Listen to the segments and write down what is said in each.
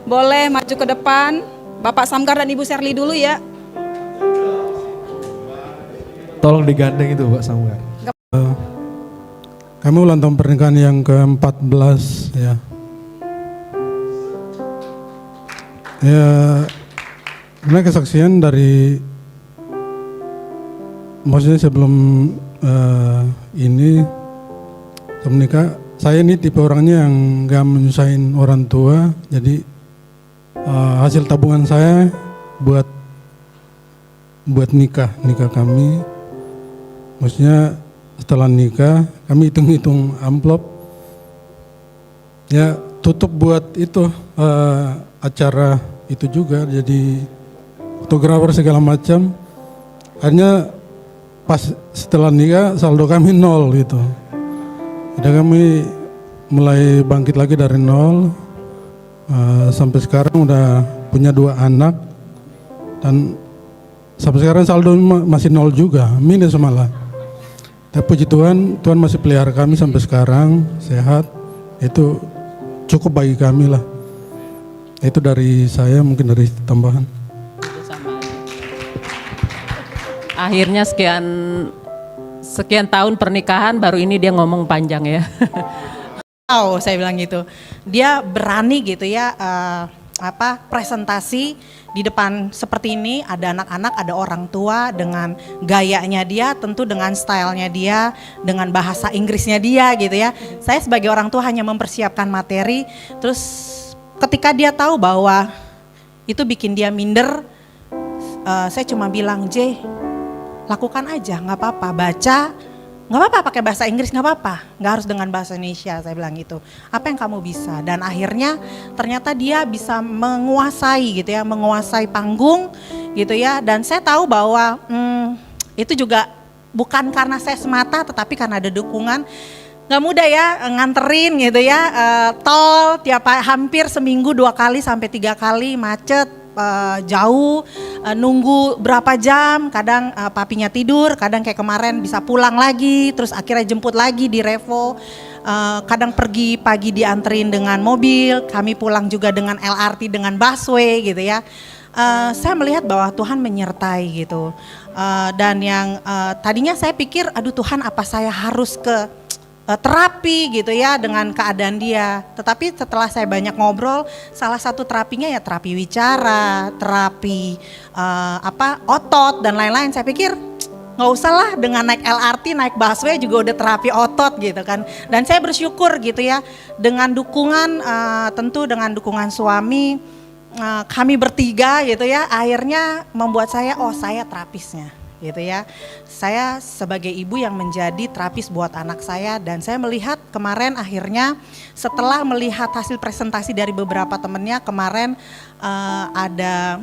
Boleh maju ke depan, Bapak Samgar dan Ibu Sherly dulu ya. Tolong digandeng itu Pak Samgar. Kami ulang tahun pernikahan yang ke-14 ya. Ya, ini kesaksian dari, maksudnya sebelum ini saya menikah, saya ini tipe orangnya yang gak menyusahin orang tua, jadi hasil tabungan saya buat nikah kami. Maksudnya setelah nikah kami hitung-hitung amplop ya, tutup buat itu acara itu juga, jadi fotografer segala macam. Akhirnya pas setelah nikah saldo kami nol gitu. Jadi kami mulai bangkit lagi dari nol, sampai sekarang udah punya 2 anak dan sampai sekarang saldo masih nol juga, minus malah. Tapi puji Tuhan, Tuhan masih pelihara kami sampai sekarang sehat. Itu cukup bagi kami lah. Itu dari saya, mungkin dari tambahan. Akhirnya sekian tahun pernikahan baru ini dia ngomong panjang ya. Wow, saya bilang gitu. Dia berani gitu ya, presentasi di depan seperti ini, ada anak-anak, ada orang tua, dengan gayanya dia, tentu dengan stylenya dia, dengan bahasa Inggrisnya dia gitu ya. Saya sebagai orang tua hanya mempersiapkan materi, terus ketika dia tahu bahwa itu bikin dia minder, saya cuma bilang, J, lakukan aja, nggak apa-apa, baca, nggak apa-apa pakai bahasa Inggris, nggak apa-apa, nggak harus dengan bahasa Indonesia, saya bilang gitu. Apa yang kamu bisa? Dan akhirnya ternyata dia bisa menguasai gitu ya, menguasai panggung gitu ya. Dan saya tahu bahwa itu juga bukan karena saya semata, tetapi karena ada dukungan. Nggak mudah ya nganterin gitu ya, tol hampir seminggu 2 kali sampai 3 kali macet. Jauh, nunggu berapa jam, kadang papinya tidur, kadang kayak kemarin bisa pulang lagi, terus akhirnya jemput lagi di Revo, kadang pergi pagi dianterin dengan mobil, kami pulang juga dengan LRT, dengan busway gitu ya. Saya melihat bahwa Tuhan menyertai gitu, dan yang tadinya saya pikir, aduh Tuhan, apa saya harus ke terapi gitu ya dengan keadaan dia. Tetapi setelah saya banyak ngobrol, salah satu terapinya ya terapi wicara, terapi otot dan lain-lain. Saya pikir nggak usah lah, dengan naik LRT, naik busway juga udah terapi otot gitu kan. Dan saya bersyukur gitu ya, dengan dukungan, tentu dengan dukungan suami, kami bertiga gitu ya, akhirnya membuat saya, oh saya terapisnya gitu ya. Saya sebagai ibu yang menjadi terapis buat anak saya, dan saya melihat kemarin akhirnya setelah melihat hasil presentasi dari beberapa temennya kemarin, ada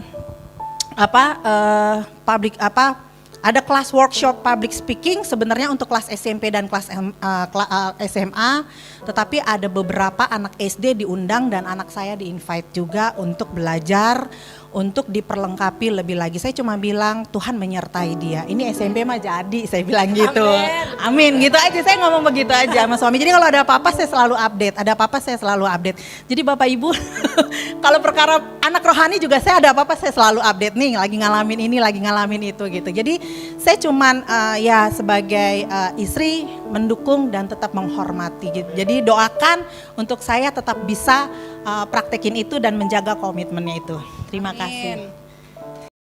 ada kelas workshop public speaking sebenarnya untuk kelas SMP dan kelas SMA, tetapi ada beberapa anak SD diundang dan anak saya di-invite juga untuk belajar, untuk diperlengkapi lebih lagi. Saya cuma bilang Tuhan menyertai dia. Ini SMP mah jadi, saya bilang gitu. Amin, gitu aja, saya ngomong begitu aja sama suami. Jadi kalau ada apa-apa saya selalu update, ada apa-apa saya selalu update. Jadi Bapak Ibu, kalau perkara anak rohani juga saya ada apa-apa saya selalu update nih, lagi ngalamin ini, lagi ngalamin itu gitu. Jadi saya cuman ya sebagai istri mendukung dan tetap menghormati gitu. Jadi doakan untuk saya tetap bisa praktekin itu dan menjaga komitmennya itu. Terima kasih.